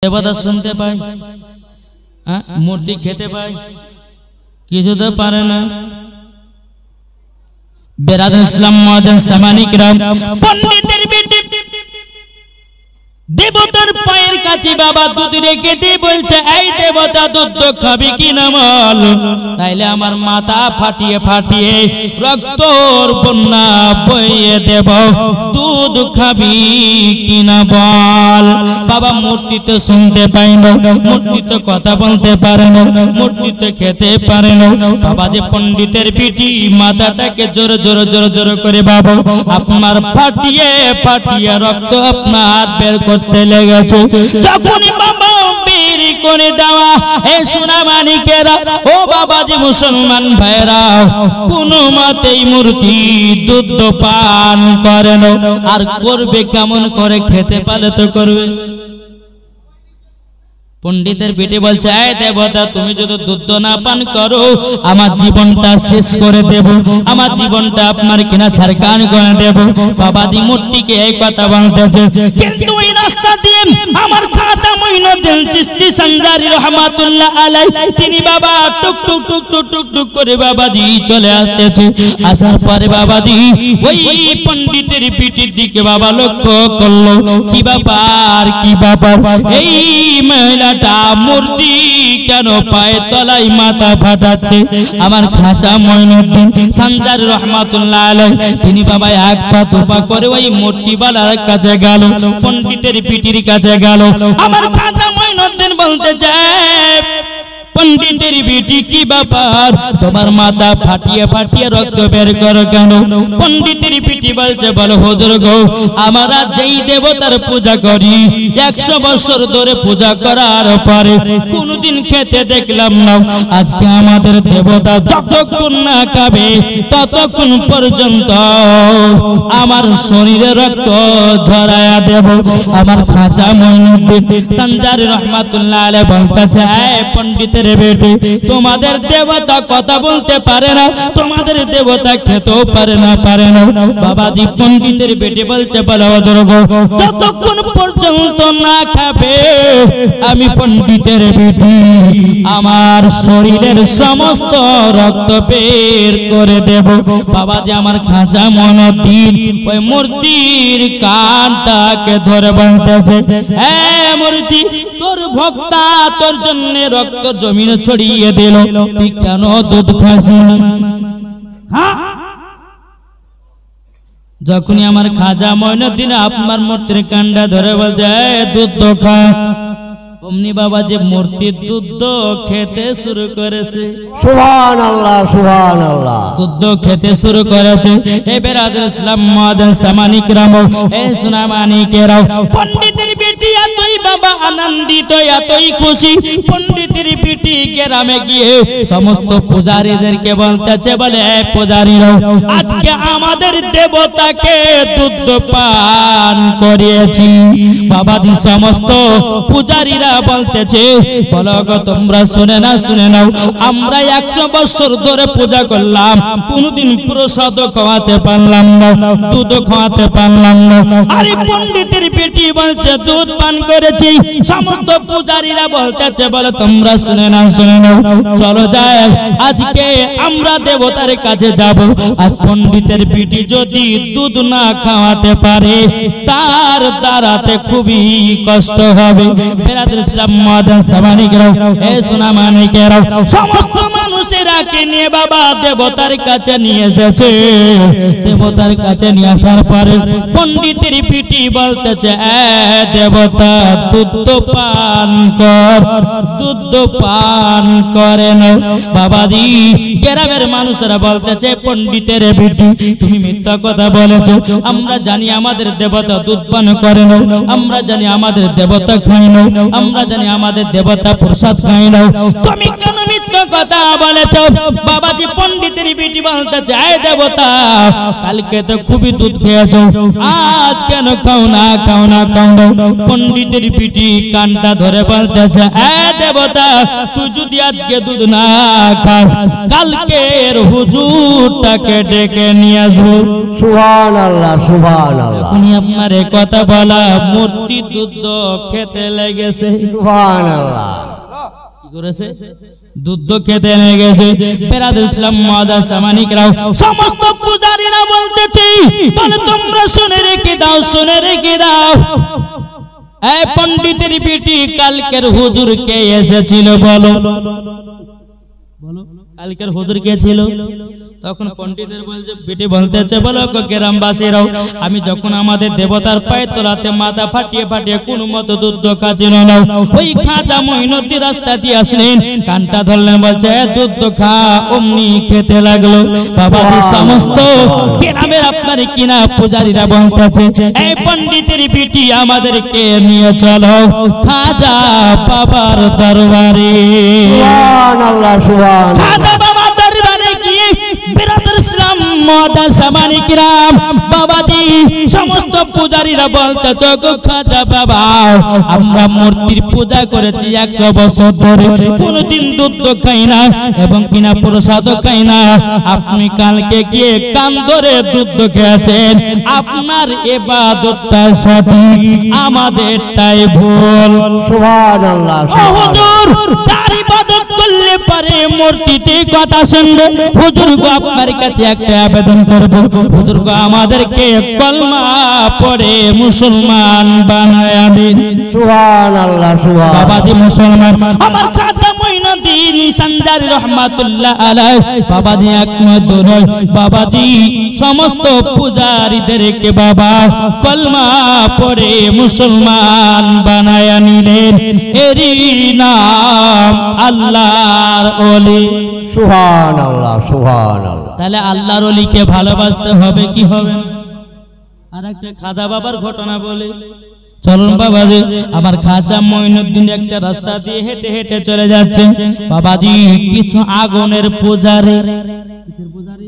দেবতা শুনতে পায়, মূর্তি খেতে পায়, কিছুতে পারে না। বেরাদুল ইসলাম মুআজ্জিন সামানিকরাম, পণ্ডিতের বেটি দেবতার পায়ের কাছে বাবা দুধ রেখে দিয়ে বলছে, এই দেবতা দুধ খাবি কিনা বল, তাইলে আমার মাথা ফাটিয়ে ফাটিয়ে রক্তর বন্যা বইয়ে দেব, দুধ খাবি কিনা বল। বাবা মূর্তিতে শুনতে পাই না, মূর্তিতে কথা বলতে পারে না, মূর্তিতে খেতে পারে না। বাবা যে পণ্ডিতের পিঠি মাথাটাকে জোরে জোরে জোরে জোরে করে বাবা আপনার ফাটিয়ে ফাটিয়ে রক্ত আপনার বের করতে লেগেছে। যখনই বাবা বের করে দেওয়া, এ সোনা মানিকেরা, ও বাবা যে মুসলমান ভাইরা, কোন মতেই মূর্তি দুধ পান করে না। আর করবে কেমন করে? খেতে পারলে তো করবে। পণ্ডিতের বেটি বলছে, এই দেবতা তুমি যদি দুধ না পান করো, আমার জীবনটা শেষ করে দেব, আমার জীবনটা আপনার কিনা ছারকান করে দেব। বাবাজি মূর্তিকে এই কথা বলতেছে, কিন্তু এই রাস্তা দিয়ে আমার খাজা মঈনুদ্দিন চিশতি সঞ্জারি রহমাতুল্লাহ আলাইহি, তিনি বাবা টুক টুক টুক টুক টুক টুক করে বাবাজি চলে আসতেছে। আসার পরে বাবাজি ওই পণ্ডিতের পিঠির দিকে বাবা লক্ষ্য করলো, কি ব্যাপার কি ব্যাপার, এই মহিলা মূর্তি কেন পায়ে তলায় মাথা ফাটাচ্ছে? আমার খাজা মঈনুদ্দিন সঞ্জারি রহমাতুল্লাহ আলাইহি, তিনি বাবা এক পা দুপা করে ওই মূর্তিওয়ালার কাছে গেল, পণ্ডিতের পিঠির কাছে গেল। আমার খাজা মঈনুদ্দিন বলতে চায়, পণ্ডিতের বেটি কি ব্যাপার, তোমার মাথা ফাটিয়ে ফাটিয়ে রক্ত বের করো কেন? পণ্ডিতের বেটি বলছে, বলো হুজুর গো, আমরা যেই দেবতার পূজা করি 100 বছর ধরে পূজা করার পরে কোনদিন খেতে দেখলাম না। আজকে আমাদের দেবতা যতক্ষণ না খাবে ততক্ষণ পর্যন্ত আমার শরীরে রক্ত ঝরায়া দেব। আমার খাজা মঈনুদ্দিন সঞ্জারি রহমাতুল্লাহ আলাইহি বলতে চায়, পণ্ডিতের বেটি, তোমাদের দেবতা কথা বলতে পারে না, তোমাদের দেবতা খেতেও পারে না বাবাজি পণ্ডিতের বেটি বলছে, বলো হুজুর গো, যতক্ষণ পর্যন্ত না খাবে আমি পণ্ডিতের বেটি আমার শরীরের সমস্ত রক্ত বের করে দেব। বাবাজি আমার খাজা মঈনুদ্দিন ওই মূর্তির কানটাকে ধরে বলতেছে, হ্যাঁ মূর্তি, তোর ভক্তা তোর জন্য রক্ত জমিনে ছড়িয়ে দিল, তুই কেন দুধ খাস না? যখনই আমার খাজা মঈনুদ্দিন আপনার মূর্তির কান্ডা ধরে বলছে, দুধ খা, অমনি বাবা যে মূর্তির দুধ খেতে শুরু করেছে। সুবহানাল্লাহ সুবহানাল্লাহ, দুধ খেতে শুরু করেছে। এ বেরাদুল ইসলাম মুআজ্জিন সামানিকরাম, এ সোনা মানিকেরাও, পণ্ডিতের বেটি এতই বাবা আনন্দিত, এতই খুশি, পণ্ডিতের বেটি গ্রামে গিয়ে সমস্ত পূজারীদেরকে বলতেছে, বলে পূজারীরাও, আজকে আমাদের দেবতাকে দুধ পান করিয়েছি। বাবাজি সমস্ত পূজারীরা বলতেছে, বলো গো তোমরা শুনে নাও, আমরা 100 বছর ধরে পূজা করলাম, কোনদিন প্রসাদ খাওয়াতে পারলাম না, দুধ খাওয়াতে পারলাম না। আরে পণ্ডিতের বেটি বলছে দুধ পান করেছি। সমস্ত পূজারীরা বলতেছে, বলে তোমরা শুনে নাও, চলো যাই, আজকে আমরা দেবতার কাছে যাব। আর পণ্ডিতের বেটি যদি দুধ না খাওয়াতে পারে তার দ্বারাতে খুবই কষ্ট হবে। বেরাদুল ইসলাম মুআজ্জিন সামানিকরাও, এ সোনা মানিকেরাও, সমস্ত মানুষেরা কে নিয়ে বাবা দেবতার কাছে নিয়ে এসেছে। দেবতার কাছে নিয়ে আসার পরে পণ্ডিতের পিটি বলতেছে, দেবতা দুধ পান কর, দুধ পান করে না। বাবাজি গ্রামের মানুষেরা বলতেছে, পণ্ডিতের পিটি তুমি মিথ্যা কথা বলেছো, আমরা জানি আমাদের দেবতা দুধ পান করে না, আমরা জানি আমাদের দেবতা খায় না, আমরা জানি আমাদের দেবতা প্রসাদ খায় না, তুমি কেন মিথ্যা কথা বলেছো? বাবাজি পণ্ডিতের বেটি বলতে চায়, দেবতা কালকে তো খুবই দুধ খেয়েছো, আজ কেন খাও না? পণ্ডিতের বেটি কানটা ধরে বলতেছে, এ দেবতা, তুই যদি আজকে দুধ না খাস, কালকের হুজুরটাকে ডেকে নিয়ে আসবো। সুবহানাল্লাহ সুবহানাল্লাহ উনি আপনার এ কথা বলা মূর্তি দুধ খেতে লেগেছে। সুবহানাল্লাহ কি করেছে? দুধ খেতে লেগেছে। বেরাদুল ইসলাম মুআদ্দাস সামানিকরাও সমস্ত পূজারীরা বলতেছে, বলে তোমরা শুনে রেখে দাও, শুনে রেখে দাও, এই পণ্ডিতের বেটি কালকের হুজুর কে এসেছিল বলো, বলো কালকের হুজুর কে ছিল? তখন পণ্ডিতের বলছে, বেটি বলতেছে, বলো গ্রামবাসীরাও, আমি যখন আমাদের দেবতার পায়ে তোলাতে মাথা ফাটিয়ে ফাটিয়ে কোনো মতো দুধ খাচ্ছিল না, ওই খাজা মঈনুদ্দিন রাস্তা দিয়ে আসলেন, কানটা ধরলেন, বলছে দুধ খা, অমনি খেতে লাগলো। বাবাজি সমস্ত গ্রামের আপনার কিনা পূজারীরা বলতেছে, এই পণ্ডিতের বেটি আমাদেরকে নিয়ে চলো খাজা বাবার দরবারে। সুবহানাল্লাহ সুবহানাল্লাহ খাজা বাবা দরবারে গিয়ে বেরাদুল ইসলাম মুআদ্দাস সামানিকরাম, বাবাজি সমস্ত পূজারীরা বলতেছে, গো খাজা বাবা, আমরা মূর্তির পূজা করেছি 100 বছর ধরে, কোনদিন দুধ খাই না এবং কিনা প্রসাদ খাই না, আপনি কালকে গিয়ে কান ধরে দুধ খেয়েছেন, আপনার ইবাদতটা সঠিক, আমাদেরটাই ভুল। সুবহানাল্লাহ ও হুজুর, যার ইবাদত করলে পারে মূর্তিতে কথা শুনবে, হুজুর গো আপনার কাছে একটা আবেদন করব, হুজুর গো আমাদেরকে কলমা পড়ে মুসলমান বানায় দিন। সুবহানাল্লাহ সুবহানাল্লাহ বাবাজি মুসলমান, আমার খাজা মঈনুদ্দিন সানজারি রহমাতুল্লাহ আলাইহি, বাবাজি এক নয় দুই নয়, বাবাজি সমস্ত পূজারীদেরকে বাবা কলমা পড়ে মুসলমান বানায় নিলেন, এরই নাম আল্লাহর ওলি। সুবহানাল্লাহ সুবহানাল্লাহ তাহলে আল্লাহর ওলিকে ভালোবাসতে হবে কি হবে না? আর একটা খাজা বাবার ঘটনা বলে, চলুন বাবাজি, আমার খাজা মঈনুদ্দিন একটা রাস্তা দিয়ে হেঁটে হেঁটে চলে যাচ্ছে, বাবাজি কিছু আগুনের পূজারী, কিসের পূজারী?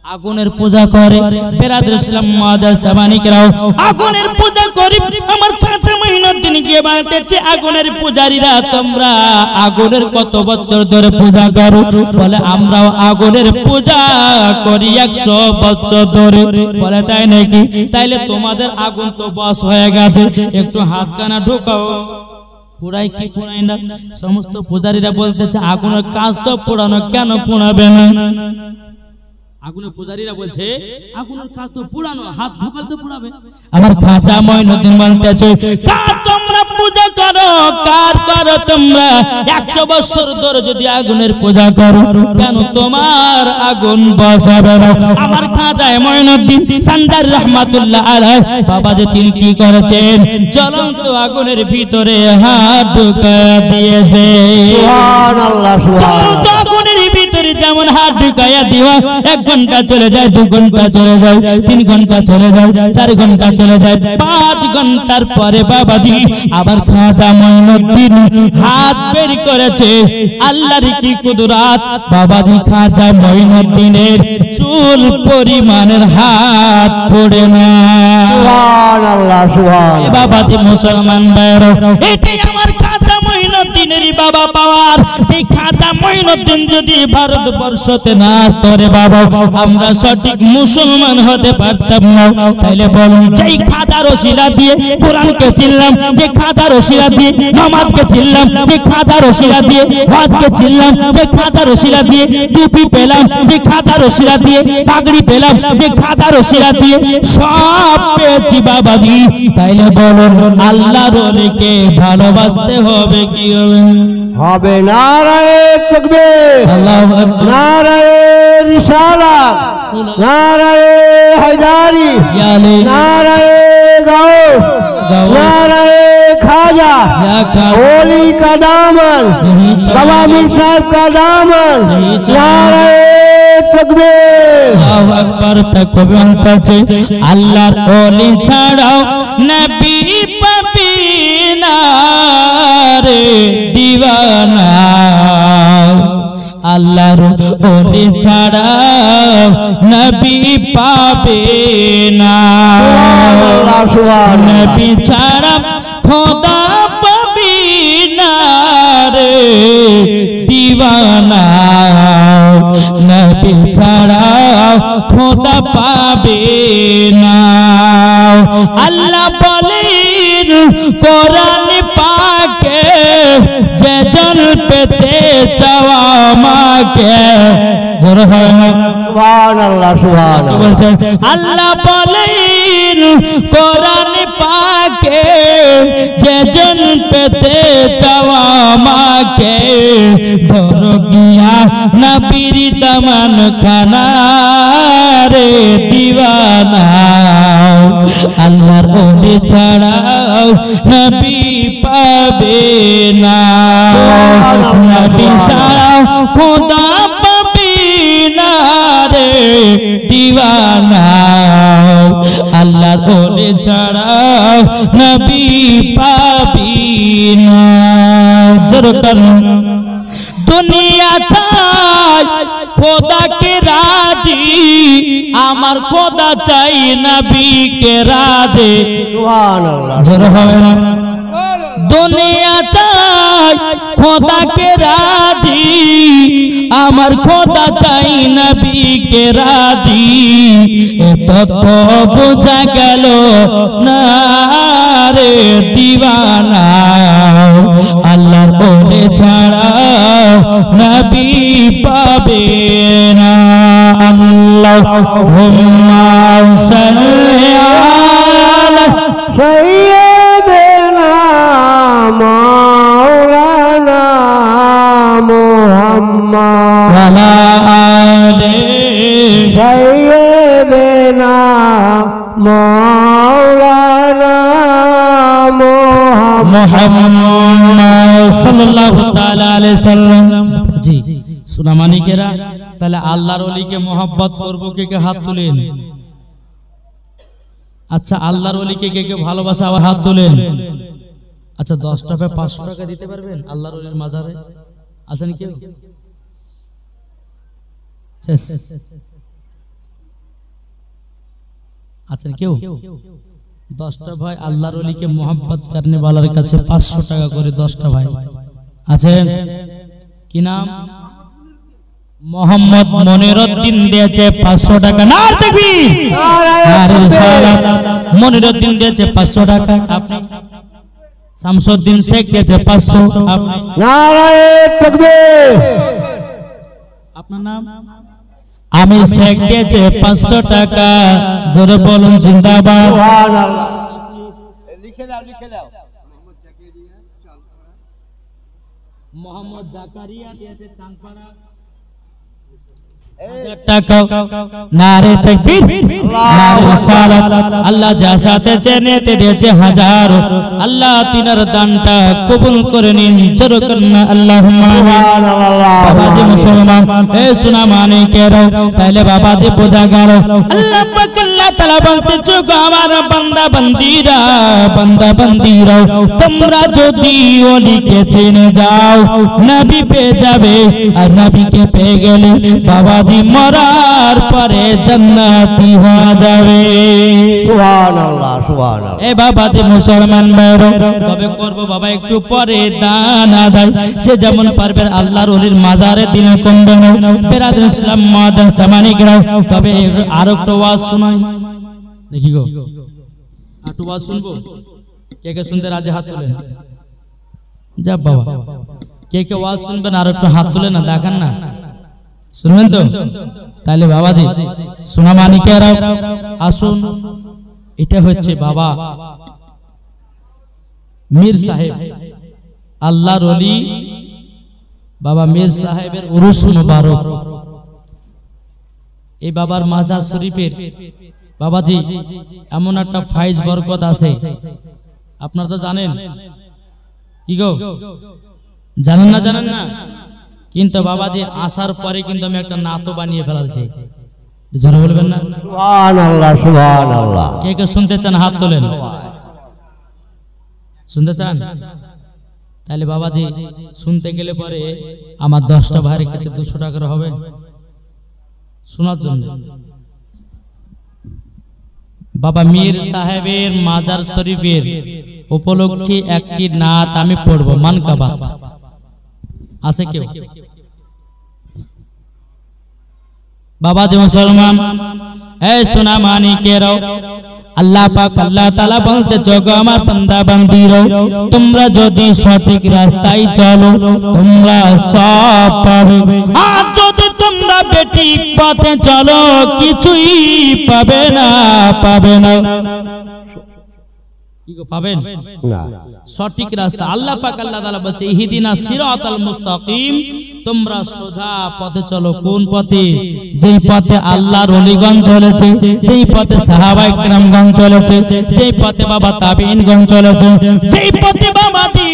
আগুনের পূজা করে। বেরাদুল ইসলাম মুআদ্দাস সামানিকরাও আগুনের পূজা করে। আমার খাজা মঈনুদ্দিন গিয়ে বলতেছে, আগুনের পূজারীরা তোমরা আগুনের কত বছর ধরে পূজা করো? বলে আমরাও আগুনের পূজা করি 100 বছর ধরে। বলে তাই নাকি? তাইলে তোমাদের আগুন তো বস হয়ে গেছে, একটু হাতখানা ঢোকাও। পুরাই কি পুরাই না? সমস্ত পূজারীরা বলতেছে, আগুনের কাজ তো পোড়ানো, কেন পোড়াবে না? আগুনের পূজারীরা বলছে, আগুনের কাজ তো পুরানো, হাত ঢোকালে তো পুরাবে। আমার খাজা মঈনুদ্দিন বলতেছে, কার তোমরা পূজা করো, কার করো তোমরা 100 বছর ধরে যদি আগুনের পূজা করো, কেন তোমার আগুন বসাবে না? আমার খাজা মঈনুদ্দিন সানজারি রহমাতুল্লাহ আলাইহি, বাবা যে তিনি কি করেছেন, জ্বলন্ত আগুনের ভিতরে হাত ঢুকায়া দিয়েছে। সুবহানাল্লাহ জ্বলন্ত আগুনের ভিতরে যেমন হাত ঢুকায়া দিবা, 1 ঘন্টা চলে যায়, 2 ঘন্টা চলে যায়, 3 ঘন্টা চলে যায়, 4 ঘন্টা চলে যায়, 5 ঘন্টার পরে বাবাজি আবার খাজা মঈনুদ্দিন হাত বের করেছে। আল্লাহর কি কুদরত, বাবাজি খাজা মঈনুদ্দিনের চুল পরিমাণের হাত পড়ে না। সুবহানাল্লাহ সুবহানাল্লাহ বাবাজি মুসলমান ভাইরা, এটাই আমার খাজা মঈনুদ্দিনেরই বাবা পাওয়ার। যে খাজা মঈনুদ্দিন যদি ভারতবর্ষতে না আসতো বাবা, আমরা সঠিক মুসলমান হতে পারতাম না। তাইলে বলুন, যেই খাজার ওসিলা দিয়ে কোরআনকে চিনলাম, যে খাজার ওসিলা দিয়ে নামাজকে চিনলাম, যে খাজার ওসিলা দিয়ে হজকে চিনলাম, যে খাজার ওসিলা দিয়ে টুপি পেলাম, যে খাজার ওসিলা দিয়ে পাগড়ি পেলাম, যে খাজার ওসিলা দিয়ে সব পেয়েছি বাবাজি, তাইলে বলুন আল্লাহর ওলিকে ভালোবাসতে হবে কি হবে? হবে। নারায়ে তাকবীর, আল্লাহু আকবার, নারায়ে রিসালাত, নারায়ে হায়দারি, ইয়া আলী, নারায়ে গাউস, গাউস, नाराए खाजा, या खाजा, ओली का दामन, बाबा मीर साहब का दामन, नाराए तकबीर। আল্লাহু আকবার। তাকবীর বলছে, আল্লাহর ওলি ছাড়াও নবী পাপী না রে দিওয়ানা, আল্লাহর ওলি ছাড়াও নবী পাবে না, নবী ছাড়া খোদা খোদা পাবে না। আল্লাহ বলেন কোরআন পাকে, যে জন পেতে চাওয়া আমাকে, জোর হয় না সুবহানাল্লাহ সুবহানাল্লাহ। আল্লাহ বলেন কোরআন পাকে, যে জন পেতে চাওয়া আমাকে, ধরো গিয়া নবীর দামান খানা রে দিওয়ানা। আল্লাহর ওলি ছাড়াও নবী পাবে না, নবী ছাড়াও খোদা পাবে না রে দিওয়ানা। আল্লাহর ওলি ছাড়াও নবী পাবি না। জোর করুন দুনিয়া চাই খোদাকে রাজি, আমার খোদা চাই নবীকে রাজি। সুবহানাল্লাহ। জোর হবে না। দুনিয়া চাই খোদাকে রাজি, আমার খোদা চাই নবীকে রাজি। এত তো বোঝা গেল না রে দিওয়ানা। আল্লাহর ওলি ছাড়া নবী পাবে না। আল্লাহুম্মা সাল্লি আলা সাইয়্যিদিনা মাওলানা মুহাম্মদ ওয়ালা আলি সাইয়্যিদিনা মাওলানা মুহাম্মদ সাল্লাল্লাহু তাআলা আলাইহি সাল্লাম। জি সুনামানিকেরা, তাহলে আল্লাহর ওলিকে মোহাব্বত করব, কে কে হাত তুলেন। আচ্ছা আল্লাহর ওলিকে কে কে ভালোবাসা, আবার হাত তুলেন। আচ্ছা 10 টাকা 500 টাকা দিতে পারবেন আল্লাহর ওলির মাজারে? আছেন কেউ? শেষ আছেন কেউ? 10টা ভাই আল্লাহর ওলিকে মোহাব্বত করনে वालाর কাছে 500 টাকা করে 10টা ভাই আছেন। কি নাম? মোহাম্মদ মনিরউদ্দিন দিয়েছে 500 টাকা। নার তাকবীর, নারে সালাত। মনিরউদ্দিন দিয়েছে 500 টাকা। আপনি? শামসুদ্দিন শেখ দিয়েছে 500। আপনি? নারায়ে তাকবীর। আপনার নাম? আমি শেখ দিয়েছে 500 টাকা। জোরে বলুন জিন্দাবাদ। সুবহানাল্লাহ। মোহাম্মদ জাকারিয়া দিয়েছে চাঁদপাড়া 1000 টাকা। নারে তাকবীর, নারে সালাত। আল্লাহ যা সাথে চেনেতে দিয়েছে 1000। আল্লাহ তিনার দানটা কবুল করে নিন। জোরে করুন আল্লাহুম্মা আমিন। বাবাজি মুসলমান, এ সোনা মানিকেরা, তাহলে বাবাজি বোঝা গেল আল্লাহ পাক আল্লাহ তাআলা বলতেছে, গো আমার বান্দা বান্দিরা, বান্দা বান্দিরা, তোমরা যদি ওলিকে চিনে যাও নবী পেয়ে যাবে। আর নবীকে পেয়ে গেলে বাবাজি মরার পরে জান্নাতি হয়ে যাবে। সুবহানাল্লাহ সুবহানাল্লাহ। এ বাবাজি মুসলমান ভাইরা, তবে করব বাবা একটু পরে দান আদায়। যে যেমন পারবেন আল্লাহর ওলির মাজারে দিলে কমবে না। বেরাদুল ইসলাম মাদান সামানিকরা, তবে আর একটা ওয়াজ শোনাই দেখি গো। আটু ওয়াজ শুনবো? কে কে শুনতে রাজি হাত তোলেন? যা বাবা, কে কে ওয়াজ শুনবেন আর একটু হাত তুলে না, দেখেন না, শুনবেন তো? তাহলে বাবাজি সোনা মানিকেরা আসুন। এটা হচ্ছে বাবা মীর সাহেব, আল্লাহর ওলি বাবা মীর সাহেবের উরুস মুবারক। এই বাবার মাজার শরীফের বাবাজি এমন একটা ফাইজ বরকত আছে, আপনারা তো জানেন। কি গো, জানেন না? জানেন না? কিন্তু বাবাজি আসার পরে কিন্তু আমি একটা নাতো বানিয়ে ফেলালছি। জোরে বলবেন না? সুবহানাল্লাহ সুবহানাল্লাহ। কে কে শুনতে চান হাত তোলেন? শুনতে চান? তাহলে বাবাজি শুনতে গেলে পরে আমার 10টা ভাইয়ের কাছে 200 টাকা হবে শোনার জন্য। বাবা মীর সাহেবের মাজার শরীফের উপলক্ষে একটি নাত আমি পড়ব, মানকাবাত। আছে কেউ? বাবাজি মুসলমান, এই সোনা মানিকেরাও, আল্লাহ পাক আল্লাহ তাআলা বলতেছে গো আমার বান্দা বান্দীরা, তোমরা যদি সঠিক রাস্তায় চলো তোমরা সব পাবে, আর যদি তোমরা বেঠিক পথে চলো কিছুই পাবে না, পাবে না। কি গো পাবেন না। সঠিক রাস্তা? আল্লাহ পাক আল্লাহ তাআলা বলছে ইহদিনাস সিরাতাল মুস্তাকিম, তোমরা সোজা পথে চলো। কোন পথে? যেই পথে আল্লাহর ওলিগণ চলেছে, যেই পথে সাহাবায়ে কেরামগণ চলেছে, যেই পথে বাবা তাবিঈনগণ চলেছে, যেই পথে বাবাজি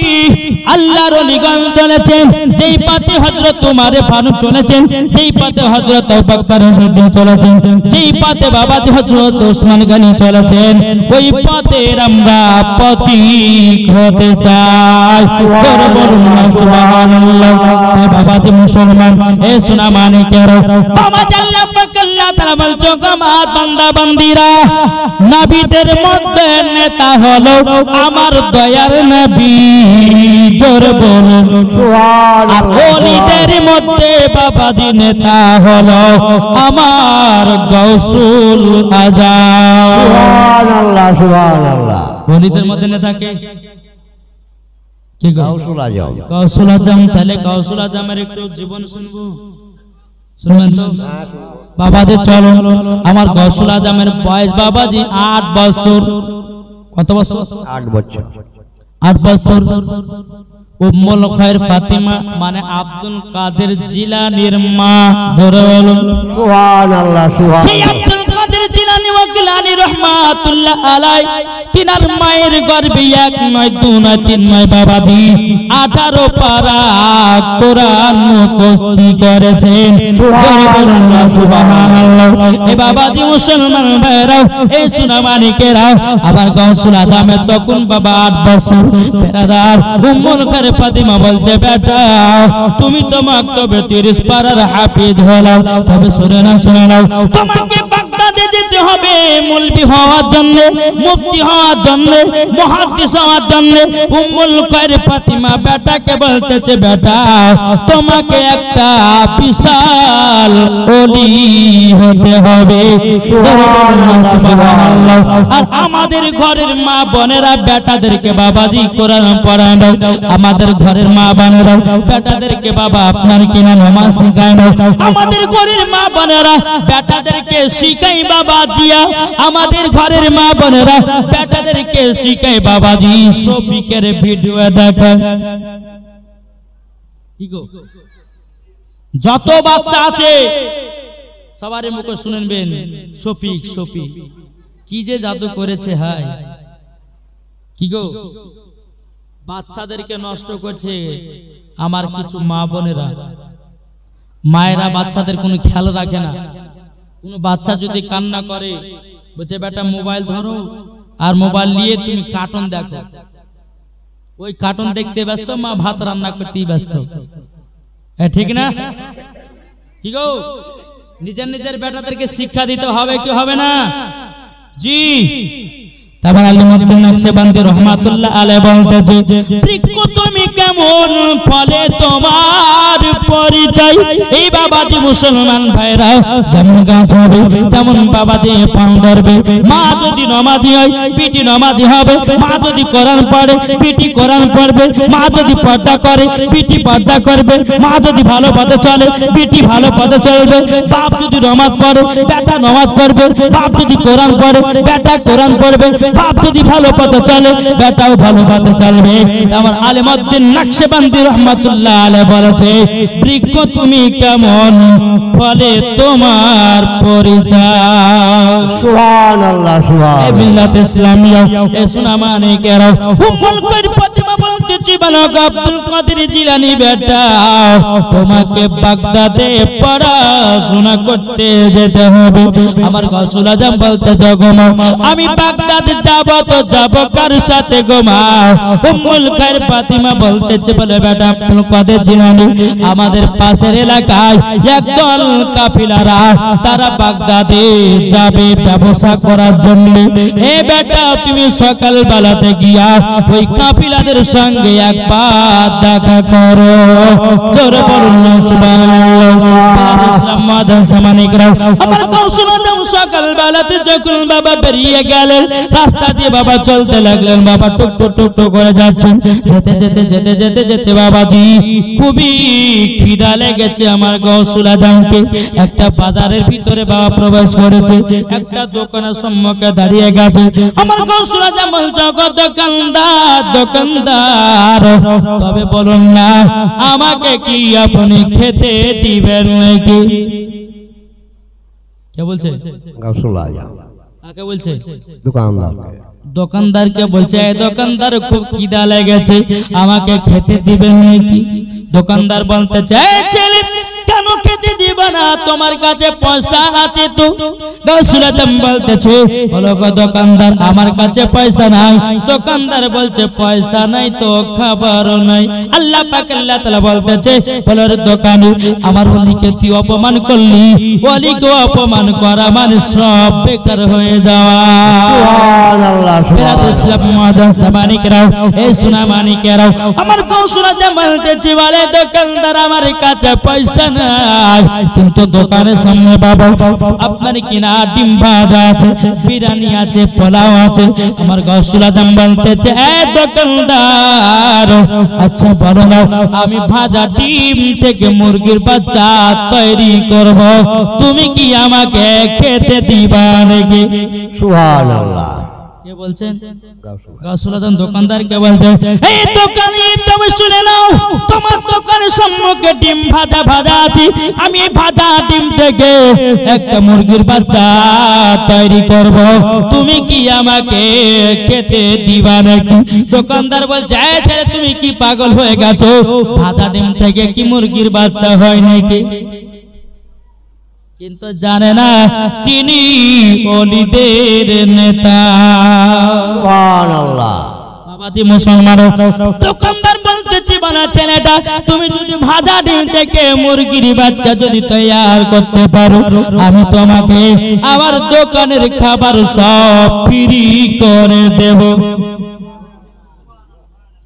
আল্লাহর ওলিগণ চলেছেন, যেই পথে হযরত উমর ফারুক চলেছেন, যেই পথে হযরত আবু বকর সিদ্দিক চলেছেন, যেই পথে বাবাজি হযরত ওসমান গনি চলেছেন, ওই পথের আমরা পথিক হতে চাই। জোরে বলুন না সুবহানাল্লাহ। বাবাজি মুসলমান, এ সোনা মানিকেরা, বাবাজি আল্লাহ পাক আল্লাহ তাআলা বলছে আমার বান্দা বান্দীরা, নবীদের মধ্যে নেতা হলো আমার দয়ার নবী। জোরে বলুন সুবহানাল্লাহ। ওলিদের মধ্যে বাবাজি নেতা হলো আমার গাউসুল আজম। সুবহানাল্লাহ সুবহানাল্লাহ। ওলিদের মধ্যে নেতাকে কি গাউসুল আজম। গাউসুল আজম। তাহলে গাউসুল আজমের একটু জীবন শুনবো, শুনবেন তো? বাবাজি চলো, আমার গাউসুল আজমের বয়স বাবাজি 8 বছর। কত বছর? 8 বছর। 8 বছর। উম্মুল খায়র ফাতিমা মানে আব্দুল কাদের জিলানীর মা। জোরে বলুন সুবহানাল্লাহ সুবহানাল্লাহ। সেই আব্দুল কাদের জিলানী ওয়া গিলানী রাহমাতুল্লাহ আলাই, তিনার মায়ের গর্ভে 1 নয় 2 নয় 3 নয় বাবাজি 18 পারা কোরআন মুখস্থ করেছেন। জোরে বলুন না সুবহানাল্লাহ। এ বাবাজি মুসলমান ভাইরা, এই সোনা মানিকেরা, আবার গাউসুল আজমের তখন বাবা 8 বছর। বেরাদার উম্মুল খায়র ফাতিমা বলছে বেটা তুমি তো মাক্তবে 30 পারার হাফেজ হলো, তবে শুনে নাও তোমাকে বাগদাদে যেতে হবে মৌলভী হওয়ার জন্য, মুফতি হওয়ার জন্য, মুহাদ্দিস হওয়ার জন্য। উম্মুল খায়র ফাতিমা বেটাকে বলতেছে বেটা তোমাকে একটা বিশাল ওলি হতে হবে। সুবহানাল্লাহ। আর আমাদের ঘরের মা বোনেরা বেটাদেরকে বাবাজি কোরআন পড়ায় দাও, আমাদের ঘরের মা বোনেরা বেটাদেরকে বাবা আপনার কিনা নামাজ শিখায় দাও, আমাদের ঘরের মা বোনেরা বেটাদেরকে শিখাই বাবাজিয়া, আমাদের ঘরের মা বোনেরা বেটাদেরকে শিখাই বাবাজি শফিকের ভিডিও দেখা। কি গো, যত বাচ্চা আছে সবার মুখে শুনবেন শফিক শফিক কি যে জাদু করেছে। হায় কি গো, বাচ্চাদেরকে নষ্ট করছে আমার কিছু মা বোনেরা। মায়েরা বাচ্চাদের কোনো খেয়াল রাখে না। কোনো বাচ্চা যদি কান্না করে বলছে বেটা মোবাইল ধরো, আর মোবাইল নিয়ে তুমি কার্টুন দেখো। ওই কার্টুন দেখতে ব্যস্ত, মা ভাত রান্না করতেই ব্যস্ত। ঠিক না? কি গো, নিজের নিজের বেটাদেরকে শিক্ষা দিতে হবে কি হবে না? জি। তারপর আলিমুদ্দিন নকশবন্দি রহমাতুল্লাহ আলাইহি বলতেছে বৃক্ষ তুমি কেমন ফলে তোমার পরিচয়। এই বাবাজি মুসলমান ভাইরা, যেমন গাছ হবে তেমন বাবাজি পান ধরবে। মা যদি নামাজি হয় পিটি নামাজি হবে, মা যদি কোরআন পড়ে পিটি কোরআন পড়বে, মা যদি পর্দা করে পিটি পর্দা করবে, মা যদি ভালো পথে চলে পিটি ভালো পথে চলবে। বাপ যদি নামাজ পড়ে বেটা নামাজ পড়বে, বাপ যদি কোরআন পড়ে বেটা কোরআন পড়বে, বাপ যদি ভালো পথে চলে বেটাও ভালো পথে চলবে। আমার আলিমউদ্দিন নকশবন্দি রাহমাতুল্লাহ আলাইহি বলেছে বৃক্ষ তুমি কেমন ফলে তোমার পরিচয়। সুবহানাল্লাহ সুবহানাল্লাহ। এ মিল্লাত ইসলামিয়া, এ সোনা মানিকেরা, উম্মুল খায়র ফাতিমা বলতেছি বালক আব্দুল কাদের জিলানী বেটা তোমাকে বাগদাদে পড়াশোনা করতে যেতে হবে। আমার গাউসুল আজম বলতে জগমা আমি বাগদাদ যাব তো যাব কার সাথে গো মা? উম্মুল খায়র ফাতিমা বলতেছে বলে বেটা আব্দুল কাদের জিলানী আমাদের পাশের এলাকায় একদল কাফিলারা তারা বাগদাদে যাবে ব্যবসা করার জন্য। এ বেটা তুমি সকাল বেলাতে গিয়া ওই কাফিলাদের সঙ্গে একবার দেখা করো। জোরে বলুন না সুবহানাল্লাহ। ইসলাম মাদান সামানিকরাও আমার কৌশল আজম সকাল বেলাতে যখন বাবা বেরিয়ে গেলেন, রাস্তা দিয়ে বাবা চলতে লাগলেন। বাবা টুক টুক টুক টুক করে যাচ্ছেন। যেতে যেতে যেতে যেতে যেতে বাবাজি খুবই খিদা লেগেছে আমার গৌসুল আজমকে। একটা বাজারের ভিতরে বাবা প্রবেশ করেছে, একটা দোকানের সম্মুখে দাঁড়িয়ে গেছে। আমার গৌসুল আজম বলছে, দোকানদার দোকানদার, তবে বলুন না আমাকে কি আপনি খেতে দিবেন নাকি? কে বলছে? গাউসুল আজম। কাকে বলছে? দোকানদার। দোকানদারকে বলছে, দোকানদার খুব খিদা লেগেছে, আমাকে খেতে দিবেন নাকি? দোকানদার বলতেছে, ছেলে কেন খেতে দিবা না, তোমার কাছে পয়সা আছে তো? গাউসুল আজম বলতেছে, বলো গো দোকানদার আমার কাছে পয়সা নাই। দোকানদার বলছে, পয়সা নাই তো খাবারও নাই। আল্লাহ পাক আল্লাহ তাআলা বলতেছে, বলো রে দোকানি, আমার ওলিকে তুই অপমান করলি, ওলিকে অপমান করা মানে সব বেকার হয়ে যাওয়া। সুবহানাল্লাহ বিরাদর ইসলাম মাদান সামানিকরাও, এই সোনা মানিকেরাও আমার গৌসুল আজম বলতেছে, বলে দোকানদার আমার কাছে পয়সা নাই, কিন্তু দোকানের সামনে বাবা আপনার কিনা ডিম ভাজা আছে, বিরিয়ানি আছে, পোলাও আছে। আমার গৌসুল আজম বলতেছে, দোকানদার আচ্ছা বলো না, আমি ভাজা ডিম থেকে মুরগির বাচ্চা তৈরি করব, তুমি কি আমাকে খেতে দিবা নাকি? সুবহানাল্লাহ। কে বলছেন? গাউসুল আজম দোকানদারকে বলছে, এই দোকানি তুমি শুনে নাও, তোমার দোকানের সম্মুখে ডিম ভাজা ভাজা আছে, আমি ভাজা ডিম থেকে একটা মুরগির বাচ্চা তৈরি করব, তুমি কি আমাকে খেতে দিবা নাকি? দোকানদার বলছে, ছেলে তুমি কি পাগল হয়ে গেছো? ভাজা ডিম থেকে কি মুরগির বাচ্চা হয় নাকি? কিন্তু জানে না তিনি ওলিদের নেতা। সুবহানাল্লাহ। বাবাজি মুসলমান, দোকানদার বলতেছি, বানা ছেলেটা তুমি যদি ভাজা ডিম থেকে মুরগির বাচ্চা যদি তৈরি করতে পারো, আমি তোমাকে আমার দোকানের খাবার সব ফ্রি করে দেব।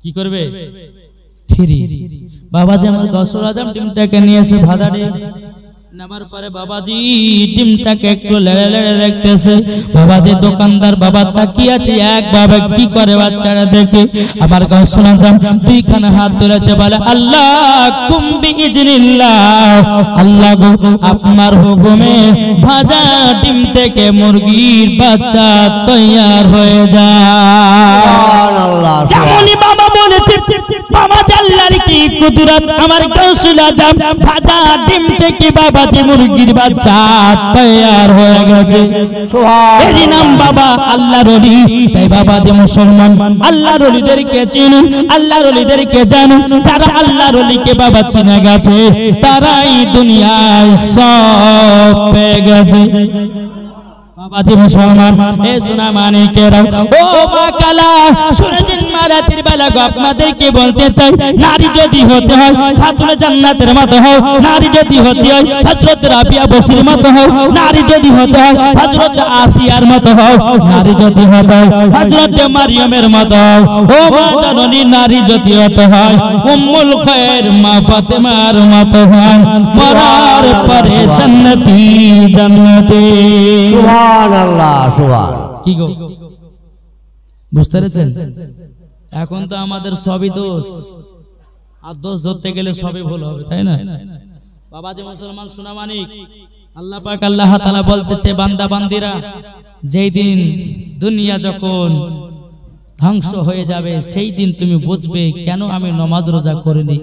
কি করবে? ফ্রি। বাবাজি আমার গৌসুল আজম ডিমটাকে নিয়েছে, ভাজা ডিম নামার পরে বাবাজি ডিমটাকে একটু লেড়ে লেড়ে দেখতেছে। বাবাজি দোকানদার বাবা তাকিয়ে আছে, এক বাবা কি করে বাচ্চারা দেখে। আমার গৌসুল আজম দুইখানা হাত তুলেছে, বলে আল্লাহ কুম্বি ইজনিল্লাহ, আল্লাহ গো আপনার হুকুমে ভাজা ডিম থেকে মুরগির বাচ্চা তৈয়ার হয়ে যায়। সুবহানাল্লাহ। যেমনই বাবা বলেছে, বাবা আল্লাহর কি কুদরত। আমার গৌসুল আজম ভাজা ডিম থেকে বাবাজি মুরগির বাচ্চা তৈয়ার হয়ে গেছে। এরই নাম বাবা আল্লাহর ওলি। তাই বাবাজি মুসলমান, আল্লাহর ওলিদেরকে চিনুন, আল্লাহর ওলিদেরকে জানুন। যারা আল্লাহর ওলিকে বাবা চিনে গেছে, তারাই দুনিয়ায় সব পেয়ে গেছে। বাবাজি মুসলমান, এ সোনা মানিকেরাও, ও মা কালা শুনেছেন মা রাতের বেলা গো আপনাদেরকে বলতে চাই, নারী যদি হতে হয় খাতুনে জান্নাতের মতো হও, নারী যদি হতে হয় হযরত রাবিয়া বসির মতো হও, নারী যদি হতে হয় হযরত আসিয়ার মতো হও, নারী যদি হতে হয় হযরত মারিয়ামের মতো হও। ও মা জননী, নারী যদি হতে হয় উম্মুল খায়র মা ফাতেমার মতো হন, মরার পরে জান্নাতি জান্নাতি। সুবহানাল্লাহ। সুবহান। কি গো বুঝতে পেরেছেন? এখন তো আমাদের সবই দোষ, আর দোষ ধরতে গেলে সবই ভুল হবে, তাই না? বাবাজি মুসলমান সোনা মানিক, আল্লাহ পাক আল্লাহ তাআলা বলতেছে, বান্দা বান্দিরা যেই দিন দুনিয়া যখন ধ্বংস হয়ে যাবে, সেই দিন তুমি বুঝবে কেন আমি নামাজ রোজা করিনি,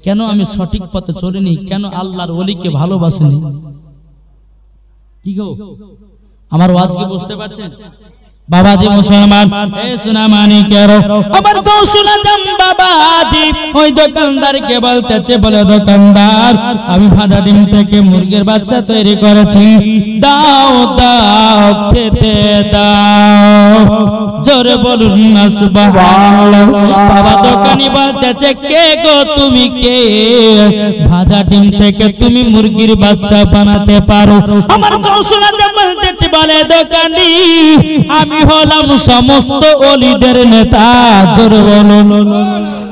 কেন আমি সঠিক পথে চলিনি, কেন আল্লাহর ওলিকে ভালোবাসিনি। কি গো আমার ওয়াজ কি বুঝতে পারছেন? বাবাজি মুসলমান, এ সোনা মানিকেরও আমার গৌসুল আজম বাবাজি ওই দোকানদারকে বলতেছে, বলে দোকানদার আমি ভাজা ডিম থেকে মুরগির বাচ্চা তৈরি করেছি, দাও দাও খেতে দাও। জোরে বলুন না সুবহানাল্লাহ। বাবা দোকানি বলতেছে, কে গো তুমি কে? ভাজা ডিম থেকে তুমি মুরগির বাচ্চা বানাতে পারো? আমার কৌশলাতে বলতেছে, বলে দোকানি আমি হলাম সমস্ত ওলিদের নেতা। জোরে বলুন,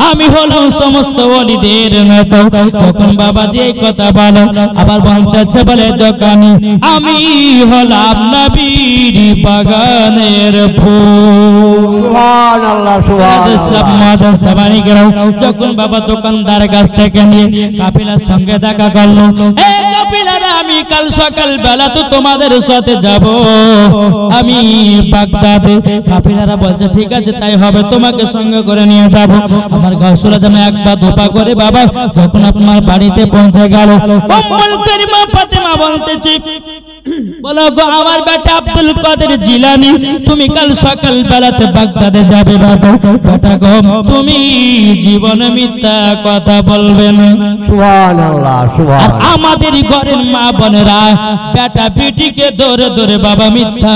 আমি হলাম সমস্ত ওলিদের নেতা। তখন বাবাজি এই কথা বলো, আবার বলতেছে, বলে দোকানি আমি হলাম নবীর বাগানের ফুল। সুবহানাল্লাহ, সুবহানাল্লাহ। যখন বাবা দোকানদার কাছ থেকে নিয়ে কাফিলার সঙ্গে দেখা করলো, এই কাফিলারা আমি কাল সকাল বেলা তো তোমাদের সাথে যাব, আমি বাগদাদে। কাফিলারা বলছে ঠিক আছে তাই হবে, তোমাকে সঙ্গে করে নিয়ে যাব। আমার গাউসুল আজম একবার ধোপা করে বাবা যখন আপনার বাড়িতে পৌঁছে গেল, উম্মুল কারিমা ফাতেমা বলতেছে, বলো গো আমার বেটা আব্দুল কাদের জিলানী, তুমি কাল সকাল বেলাতে বাগদাদে যাবে বাবা। বেটা গো তুমি জীবনে মিথ্যা কথা বলবে না। সুবহানাল্লাহ, আর সুবহানাল্লাহ। আমাদের ঘরের মা বোনেরা বেটা বেটিকে ধরে ধরে বাবা মিথ্যা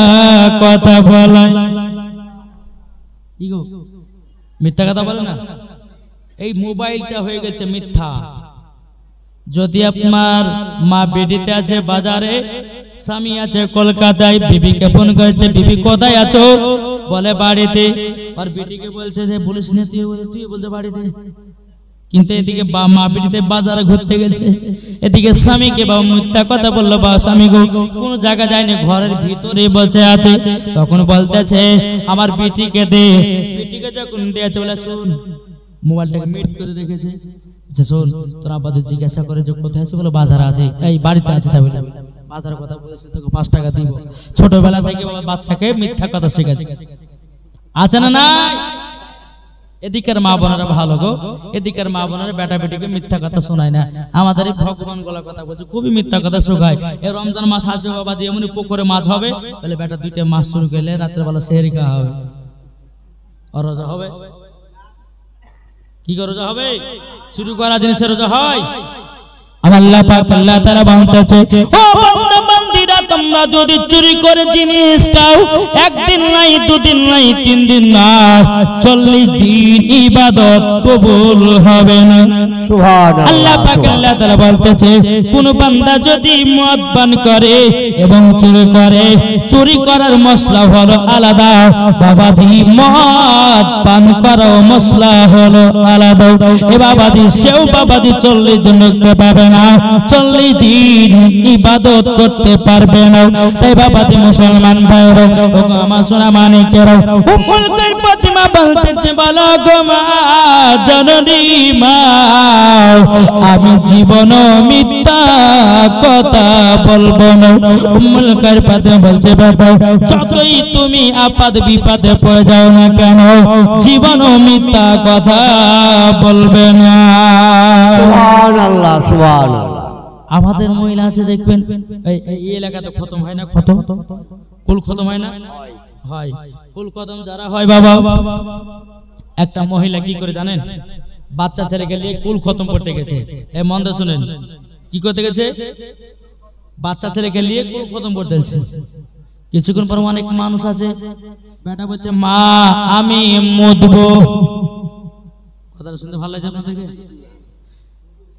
কথা বলায়। কি গো মিথ্যা কথা বলে না? এই মোবাইলটা হয়ে গেছে মিথ্যা। যদি আপনার মা বেটিতে আছে বাজারে, স্বামী আছে কলকাতায়, বিবিকে ফোন করেছে, বিবি কোথায় আছো? বলে বাড়িতে। আর বেটিকে বলছে যে বলিস না তুই বলছে বাড়িতে, কিন্তু এদিকে মা বেটিতে বাজারে ঘুরতে গেছে, এদিকে স্বামীকে বাবা মিথ্যা কথা বললো, বা স্বামী গো কোন জায়গা যায়নি, ঘরের ভিতরে বসে আছে। তখন বলতেছে আমার বেটিকে দে। বেটিকে যখন দিয়েছে বলে শোন, মোবাইলটাকে মিট করে রেখেছে, শোন তোর আব্বা তো জিজ্ঞাসা করে যে কোথায় আছে, বলে বাজারে আছে, এই বাড়িতে আছে। তাই বলে বাজারের কথা বলেছে, তোকে 5 টাকা দিব। ছোটবেলা থেকে বাবা বাচ্চাকে মিথ্যা কথা শেখাচ্ছে, আছে না নাই? এদিকের মা বোনেরা ভালো গো, এদিকের মা বোনেরা বেটা বেটিকে মিথ্যা কথা শোনায় না। আমাদের এই ভগবান গলা কথা বলছে, খুবই মিথ্যা কথা শোনায়। এই রমজান মাস আসবে বাবা, যেমনি পুকুরে মাছ হবে, তাহলে বেটা 2টা মাছ শুরু করলে রাত্রে বেলা সেহরি খাওয়া হবে, আর রোজা হবে। কি করে রোজা হবে? শুরু করা জিনিসের রোজা হয়? আল্লাহ পাক আল্লাহ তাআলা বলতেছে, ও বান্দা বান্দীরা তোমরা যদি চুরি করে জিনিস খাও, একদিন নাই, 2 দিন নাই, 3 দিন না, 40 দিন ইবাদত কবুল হবে না। সুবহানাল্লাহ। আল্লাহ পাক আল্লাহ তাআলা বলতেছে, কোন বান্দা যদি মদ পান করে এবং চুরি করে, চুরি করার মশলা হলো আলাদা, বাবাজি মদ পান করার মশলা হলো আলাদা। এ বাবাজি সেও বাবাজি 40 দিন রুখতে পারবে না, 40 দিন ইবাদত করতে পারবে না। তাই বাবাজি মুসলমান ভাইরা, ও আমার সোনা মানিকেরা, উম্মুল কারিম ফাতেমা বলতেছে, বলো গো মা জননী মা, আমি জীবন মিথ্যা কথা বলবো না। উম্মুল কারিম ফাতেমা বলছে, বাবা যতই তুমি আপদ বিপদে পড়ে যাও না কেন, জীবন মিথ্যা কথা বলবে না। সুবহানাল্লাহ, সুবহানাল্লাহ। আমাদের মহিলা আছে দেখবেন, এই এলাকাতে খতম হয় না, খতম কুল খতম হয় না, হয় কুল খতম যারা হয় বাবা, একটা মহিলা কি করে জানেন? বাচ্চা ছেলেকে নিয়ে কুল খতম করতে গেছে। এ মন দিয়ে শুনেন, কি করতে গেছে? বাচ্চা ছেলেকে নিয়ে কুল খতম করতে গেছে। কিছুক্ষণ পর অনেক মানুষ আছে, বেটা বলছে মা আমি মুদবো। কথাটা শুনতে ভালো লাগছে আপনাদেরকে?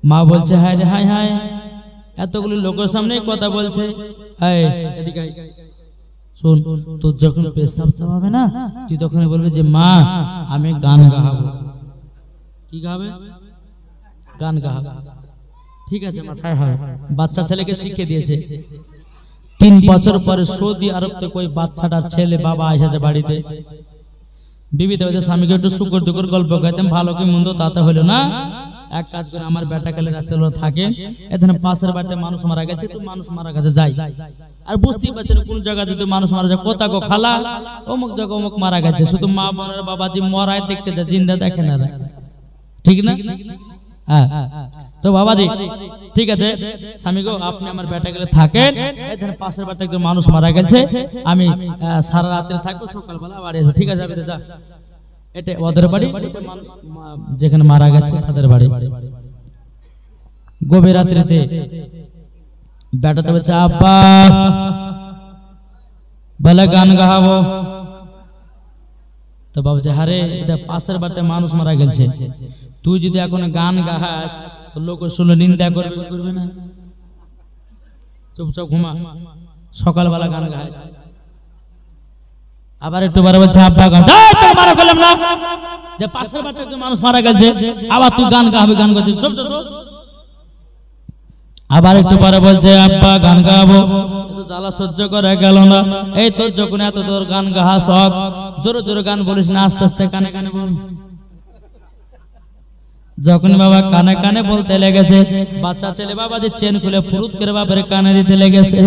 মা বলছে হায় রে হায় হায়, এতগুলো লোকের সামনে কথা বলছে, হায় এদিকে আয়, শোন তোর যখন পেশাব চাপাবে না, তুই তখন বলবে যে মা আমি গান গাহাবো। কি গাবে? গান গাহাবো। ঠিক আছে মাথায় হয়। বাচ্চা ছেলেকে শিখে দিয়েছে। 3 বছর পরে সৌদি আরব থেকে ওই বাচ্চাটা ছেলে বাবা এসেছে বাড়িতে। বিবিতে বলছে স্বামীকে একটু শুকর দুকর গল্প করতাম, ভালো কি মন্দ তাতে হলো না, এক কাজ করে আমার বেটা কালে রাত্রেবেলা থাকে, এখানে পাশের বাড়িতে মানুষ মারা গেছে, তো মানুষ মারা গেছে যাই। আর বুঝতেই পারছেন কোন জায়গায় যদি মানুষ মারা যায়, কোথা গো খালা অমুক জায়গা অমুক মারা গেছে, শুধু মা বোনের বাবাজি মরায় দেখতে যায়, জিন্দা দেখে না, ঠিক না? হ্যাঁ তো বাবাজি ঠিক আছে, স্বামী গো আপনি আমার বেটা গেলে থাকেন, এখানে পাশের বাড়িতে একজন মানুষ মারা গেছে, আমি সারা রাত্রে থাকবো, সকালবেলা বাড়ি আসবো। ঠিক আছে, যা এটা ওদের বাড়ি, যেখানে মারা গেছে তাদের বাড়ি। গভীর রাত্রিতে বেটাতে বলছে আব্বা বলে গান গাহাবো। তো বাবা যে হারে এটা পাশের বাড়িতে মানুষ মারা গেছে, তুই যদি এখন গান গাহাস তো লোক শুনে নিন্দা করবে, করবে না? চুপচাপ ঘুমা, সকালবেলা গান গাহাস। আবার একটু বারে বলছে আব্বা গান মারা গেলাম না, যে পাশের বাড়িতে মানুষ মারা গেছে আবার তুই গান গাবি, গান গাচ্ছিস, চুপ চুপ। আবার একটু পরে বলছে আব্বা গান গাবো, তো জ্বালা সহ্য করা গেল না। এই তোর যখন এত তোর গান গাহা শখ, জোরে জোরে গান বলিস না, আস্তে আস্তে কানে কানে বল। যখন বাবা কানে কানে বলতে লেগেছে, বাচ্চা ছেলে বাবা যে চেন খুলে পুরুত করে বাবার কানে দিতে লেগেছে।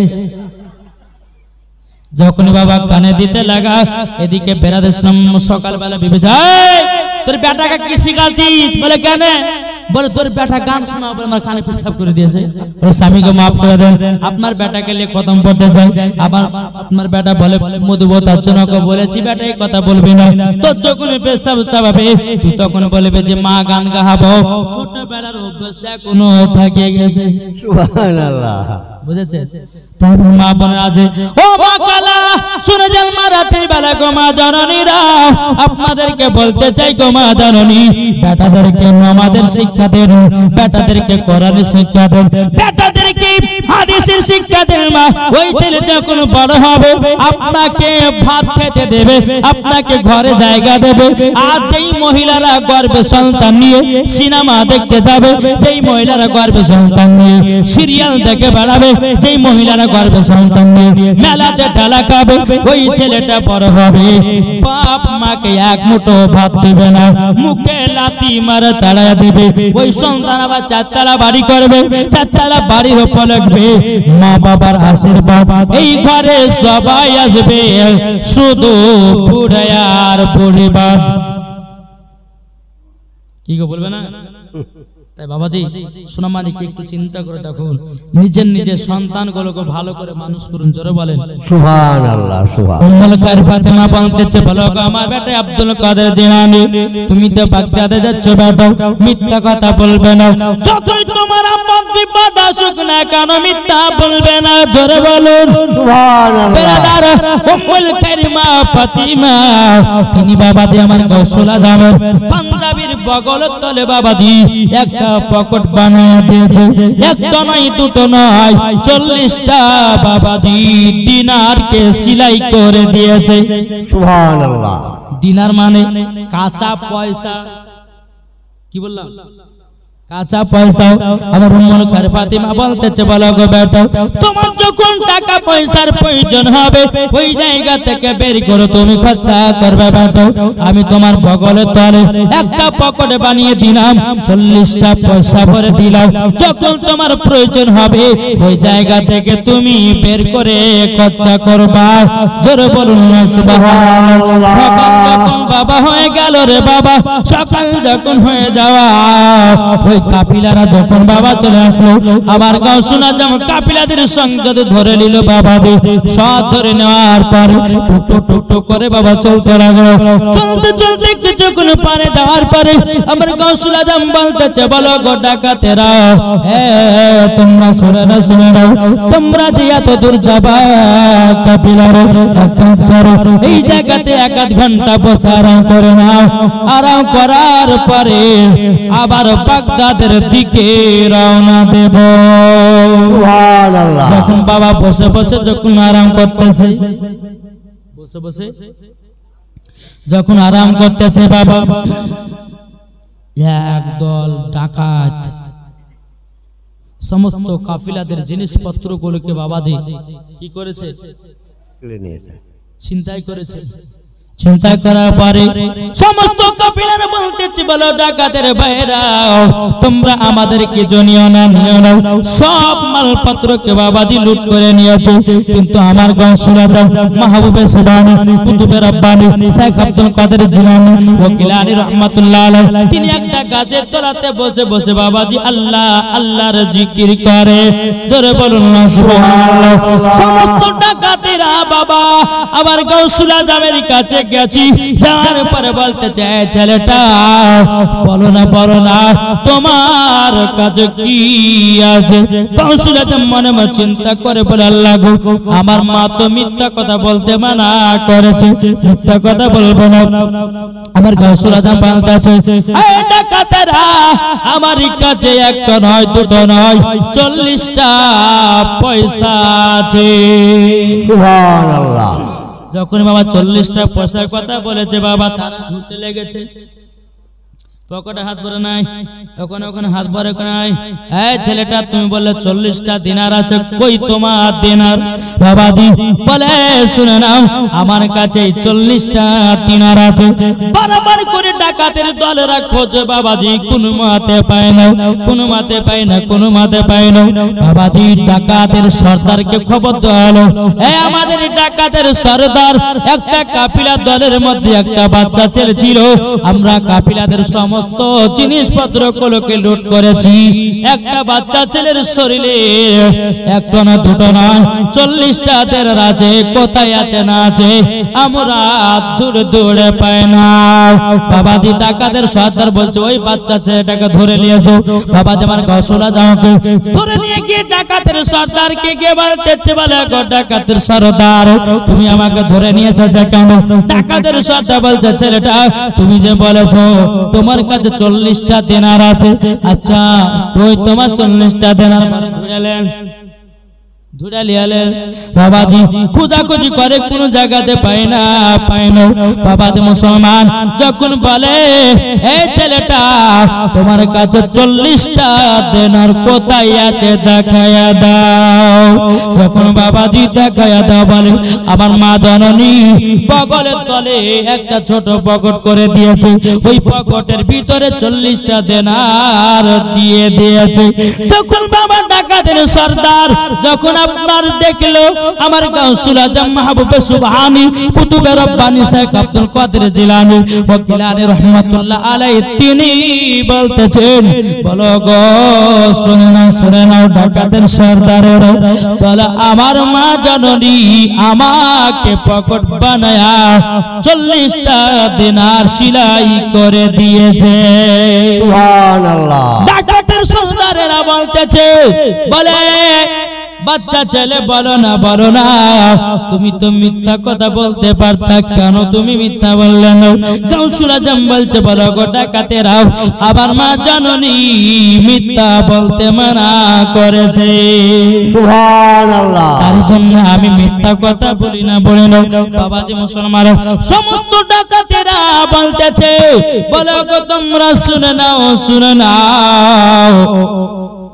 যখন বাবা কানে দিতে লাগা, এদিকে বেড়াতে সকালবেলা ভেবে যায় তোর বেটাকে কি শিখাচ্ছিস? বলে কেন? বলে তোর বেটা গান শোনা, আমার কানে পেশাব করে দিয়েছে। স্বামীকে মাফ করে দেন, আপনার বেটাকে নিয়ে খতম করতে যাই, আবার আপনার বেটা বলে মধুবতার জন্য বলেছি বেটা এই কথা বলবি না, তোর যখন পেশাব চাপাবে তুই তখন বলবে যে মা গান গাহাবো। ছোটবেলার অভ্যাস এখনো থাকে গেছে। সুবহানাল্লাহ, বুঝেছেন? তারপর মা বোনের আছে, ও মা কালা শুনে যান মা রাতের বেলা গো মা জননীরা, আপনাদেরকে বলতে চাই গো মা জননী, বেটাদেরকে নামাজের শিক্ষা দেন, বেটাদেরকে কোরআনের শিক্ষা দেন, বেটাদেরকে হাদিসের শিক্ষা দেন। মা ওই ছেলে যখন বড় হবে আপনাকে ভাত খেতে দেবে, আপনাকে ঘরে জায়গা দেবে। আর যেই মহিলারা গর্ভে সন্তান নিয়ে সিনেমা দেখতে যাবে, যেই মহিলারা গর্ভে সন্তান নিয়ে সিরিয়াল দেখে বেড়াবে, যেই মহিলারা গর্ভে সন্তান নিয়ে মেলাতে ঢালা খাবে, ওই ছেলেটা বড় হবে বাপ মাকে এক মুঠো ভাত দেবে না, মুখে লাথি মারে তাড়ায় দেবে। ওই সন্তান আবার চারতলা বাড়ি করবে, চারতলা বাড়ির উপর লাগবে মা বাবার আশীর্বাদ। এই ঘরে সবাই আসবে, শুধু বুড়ে আর বুড়িবাদ। কি গো বলবে না? তাই বাবাজি সোনামানিকে একটু চিন্তা করে দেখুন, নিজের নিজের সন্তানগুলোকে ভালো করে মানুষ করুন। জোরে বলেন সুবহানাল্লাহ, সুবহান। উম্মুল খায়র ফাতেমা বলতেছে, বলো গো আমার বেটা আব্দুল কাদের জিলানী, তুমি তো বাগদাদে যাচ্ছ বেটা, মিথ্যা কথা বলবে না, যতই তোমার আপদ বিপদ আসুক না কেন মিথ্যা বলবে না। জোরে বলুন সুবহানাল্লাহ। বেরাদার উম্মুল খায়র মা ফাতিমা, তিনি বাবাজি আমার গৌসুল আজমের পাঞ্জাবির বগল তলে বাবাজি একটা পকেট বানিয়ে দিয়েছে, একটা নয় দুটো নয় 40টা বাবাজি দিনারকে সেলাই করে দিয়েছে। সুবহানাল্লাহ। দিনার মানে কাঁচা পয়সা। কি বললাম? কাঁচা পয়সা। আমার উম্মুল খায়র ফাতিমা বলতেছে, বলো গো বেটা তোমার যখন টাকা পয়সার প্রয়োজন হবে ওই জায়গা থেকে বের করে তুমি খরচা করবে বেটা। আমি তোমার বগলের তলে একটা পকেট বানিয়ে দিলাম, 40টা পয়সা ভরে দিলাম, যখন তোমার প্রয়োজন হবে ওই জায়গা থেকে তুমি বের করে খরচা করবা। জোরে বলুন না সুবহানাল্লাহ। সকাল যখন বাবা হয়ে গেল রে বাবা, সকাল যখন হয়ে যাওয়া ওই কাফিলারা যখন বাবা চলে আসলো, আমার গাউসুল আজম কাফিলাদের সঙ্গে ধরে নিল বাবা, সব ধরে নেওয়ার পরে টুকটো টুকটো করে বাবা চলতে লাগলো। চলতে চলতে কিছুক্ষণ পারে যাওয়ার পরে আমার গাউসুল আজম বলতেছে, বলো গো ডাকাতেরা, তোমরা শুনে না শুনে নাও, তোমরা যে এত দূর যাবা কাফিলারা এক কাজ করো, এই জায়গাতে 1-1 ঘন্টা বসে আরাম করে নাও। আরাম করার পরে আবার বাগদাদের দিকে রওনা দেব। সুবহানাল্লাহ। যখন বাবা বসে বসে যখন আরাম করতেছে, বসে বসে যখন আরাম করতেছে বাবা, একদল ডাকাত সমস্ত কাফিলাদের জিনিসপত্রগুলোকে বাবাজি কি করেছে? ছিনতাই করেছে। চিন্তা করার পরে সমস্ত কাফিলারা বলতেছে, বলো ডাকাতের ভাইরা তোমরা আমাদেরকে জনিও না, নিও না, সব মালপত্রকে বাবাজি লুট করে নিয়েছে। কিন্তু আমার গাউসুল আজম মাহবুবে সুবহানী কুতুবে রব্বানী শেখ আব্দুল কাদের জিলানী ও গিলানী রাহমাতুল্লাহ আলাইহি, তিনি একটা গাছের তলাতে বসে বসে বাবাজি আল্লাহ আল্লাহর জিকির করে। জোরে বলুন না সুবহানাল্লাহ। সমস্ত ডাকাতেরা বাবা আবার গাউসুল আজমের কাছে গেছি। যার পরে বলতে চায় ছেলেটা বলো না তোমার কাছে কি আছে? গৌসুল আজম মনে মনে চিন্তা করে বলে আল্লাহ গো, আমার মা তো মিথ্যা কথা বলতে মানা করেছে, মিথ্যা কথা বলবো না। আমার গৌসুল আজম বলতেছে এই ডাকাতেরা আমার কাছে একটা নয় দুটো নয় 40টা পয়সা আছে। সুবহানাল্লাহ। যখন বাবা 40টা পয়সার কথা বলেছে বাবা তারা ধুতে লেগেছে। পকেটে হাত ভরে নাই, ওখানে হাত ভরে নাই। এই ছেলেটা তুমি বললে 40টা দিনার আছে, কই তোমার দিনার? বাবাজি বলে শুনে নাও আমার কাছে 40টা দিনার আছে। বারবার করে ডাকাতের দলেরা খোঁজে বাবাজি, কোন মাতে পায় না, কোন মাতে পায় না। বাবাজি ডাকাতের সর্দারকে খবর দেওয়া হলো, এই আমাদের ডাকাতের সর্দার একটা কাফিলা দলের মধ্যে একটা বাচ্চা ছেলে ছিল, আমরা কাফিলাদের সমস্ত জিনিসপত্র গুলোকে লুট করেছি। একটা বাচ্চা ছেলের শরীরে একটা না দুটো না 40টা দিনার আছে, কোথায় আছে না আছে আমরা দূরে পাই না। বাবাজি ডাকাতের সর্দার বলছে ওই বাচ্চা ছেলেটাকে ধরে নিয়ে এসো। বাবাজি আমার গৌসুল আজমকে ধরে নিয়ে গিয়ে ডাকাতের সর্দারকে গিয়ে বলতেছে, বলে গো ডাকাতের সর্দার তুমি আমাকে ধরে নিয়ে এসেছো কেন? ডাকাতের সর্দার বলছে ছেলেটা তুমি যে বলেছো তোমার কাছে 40টা দিনার আছে, আচ্ছা ওই তোমার 40টা দিনার মানে ধরে লিয়ালেন। বাবাজি খোঁজাখুঁজি করে কোন জায়গাতে পায় না। বাবাজি মুসলমান যখন বলে এই ছেলেটা তোমার কাছে 40টা দিনার কোথায় আছে দেখায়া দাও। যখন বাবাজি দেখায়া দাও বলে আমার মা জননী পকেটের তলে একটা ছোট পকেট করে দিয়েছে, ওই পকেটের ভিতরে 40টা দিনার দিয়ে দিয়েছে। যখন বাবা ডাকাতের সর্দার যখন আপনার দেখলো আমার গাউসুল আজম মাহবুবে সুবহানী কুতুবে রব্বানী শেখ আব্দুল কাদের জিলানী ও গিলানী রাহমাতুল্লাহ আলাইহি তিনি বলতেছেন, বলো গো শুনে নাও ডাকাতের সর্দারের বলে আমার মা জননী আমাকে পকেট বানায়া 40টা দিনার সেলাই করে দিয়েছে। সুবহানাল্লাহ। ডাকাতের সর্দারেরা বলতেছে, বলে বাচ্চা ছেলে বলো না তুমি তো মিথ্যা কথা বলতে পারতা, কেন তুমি মিথ্যা বললে না? গাউসুল আজম বলছে বলো গো ডাকাতেরা আবার মা জননী মিথ্যা বলতে মানা করেছে, সুবহানাল্লাহ। তার জন্য আমি মিথ্যা কথা বলি না। বাবাজি মুসলমান সমস্ত ডাকাতেরা বলতেছে বলো গো তোমরা শুনে নাও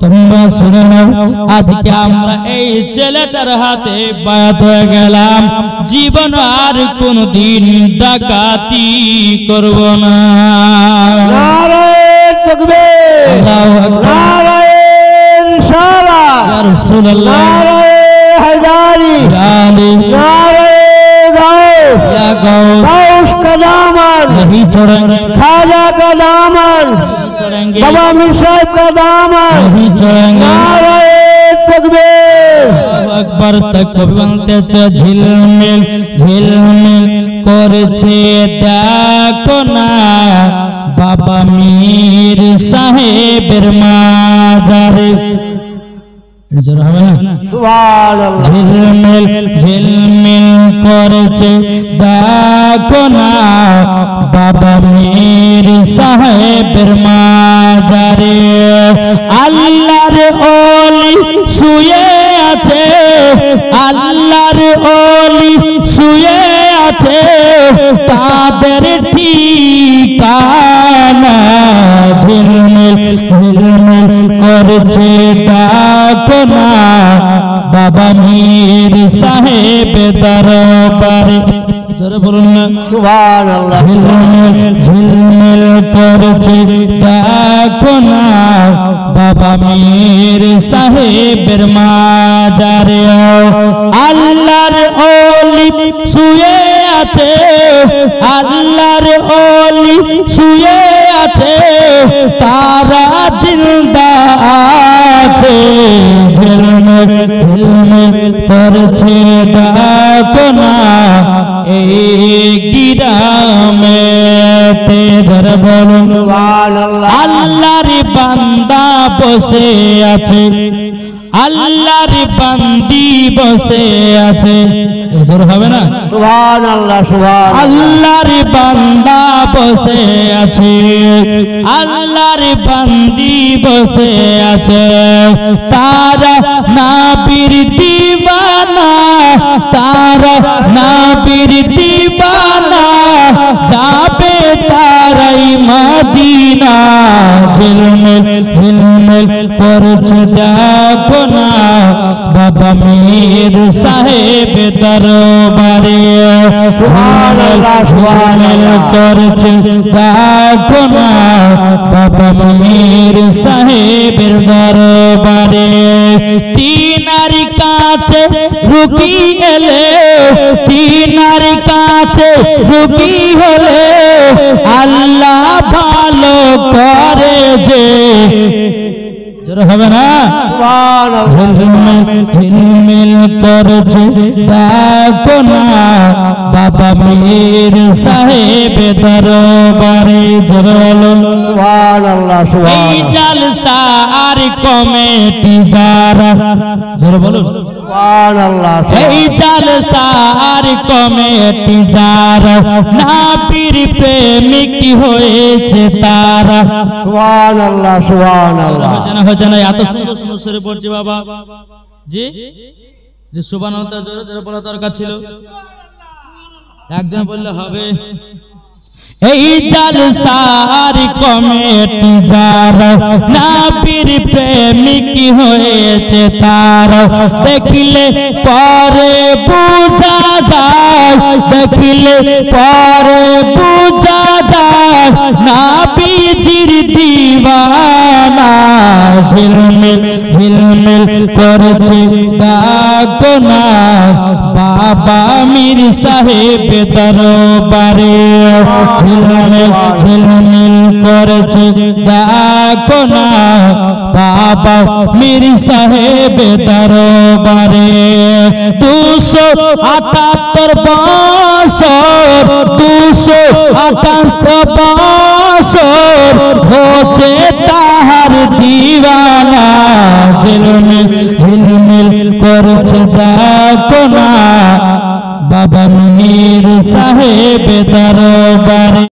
তোমরা শুনে নাও, আজকে আমরা এই ছেলেটার হাতে বায়াত হয়ে গেলাম, জীবন আর কোনদিন ডাকাতি করব না। নারায়ে তাকবীর, আল্লাহু আকবার, নারায়ে রিসালাহ, ইয়া রাসূলুল্লাহ, নারায়ে হায়দারি, ইয়া আলী, नारे गौस, ইয়া গাউস गौस का दामन, नहीं छोड़ेंगे, खाजा का दामन, छोड़ेंगे, बाबा मीर साहब का दामन, नहीं छोड़ेंगे। नारे तकबीर, একবার তাকবীর বলতেছে, ঝিলমিল করছে দেখো না বাবা মীর সাহেবের মাজারে। জোর হবে না? सुभान ঝিলমিল করেছে দেখো না বাবা মীর সাহেবের মাজারে। আল্লাহর ওলি শুয়ে আছে, আল্লাহর ওলি শুয়ে আছে, তাদের ঠিকানা ঝিলমিল করছে দেখো না বাবা মীর সাহেব দরবারে। জোরে বলুন না, सुभान अल्लाह, ঝিলমিল করছে দেখো না বাবা মীর সাহেবের মাজারে। আল্লাহর ওলি শুয়ে আছে, আল্লাহর ওলি শুয়ে আছে, তারা জিন্দা আছে, ঝিলমিল করছে দেখো না এই গিরা আল্লাহর বান্দা বসে আছে, আল্লাহর বান্দি বসে আছে। জোর হবে না? সুবহানাল্লাহ সুবহান আল্লাহর বান্দা বসে আছে, আল্লাহর বান্দি বসে আছে। তারা নবীর দিওয়ানা, তারা নবীর দিওয়ানা, যাবে তারাই মদিনা। ঝিলমিল ঝিলমিল করছে দেখো না বাবা মীর সাহেব দরবারে। ঝিলমিল করছে দেখো না বাবা মীর সাহেবের দরবারে। তিনার কাছে রুগী এলে, তিনার কাছে রুগী হলে আল্লাহ ভালো করে যে। জোর হবে না? ঝিলমিল ঝিলমিল করছে দেখো না বাবা মীর সাহেব দরবারে। জোর হলো সুবহানাল্লাহ এই সুবহানাল্লাহ জলসা আর কমিটি যারা, জোর বলুন, সুবহানাল্লাহ এই জলসা আর কমিটি যারা নবীর প্রেমিক হয়েছে তারা। সুবহানাল্লাহ সুবহানাল্লাহ হয়েছে না? এত সুন্দর সুন্দর সুরে পড়ছে বাবা জি, যে সুবহানাল্লাহ জোরে জোরে বলা দরকার ছিল। একজন বললে হবে। এই জলসার কমিটি যারা নবীর প্রেমিক হয়েছে তারা, দেখলে পরে বুঝা যায়, দেখলে পরে বুঝা যায় নবীজির দিওয়ানা। ঝিলমিল ঝিলমিল করছে দেখো না বাবা মীর সাহেব দরবারে। ঝিলমিল ঝিলমিল করছে দেখো না বাবা মীর সাহেব দরবারে। 278 বছর, 278 বছর হচ্ছে তাহার দিওয়ানা। ঝিলমিল ঝিলমিল করছে দেখো না বাবা মীর সাহেব দরবারে।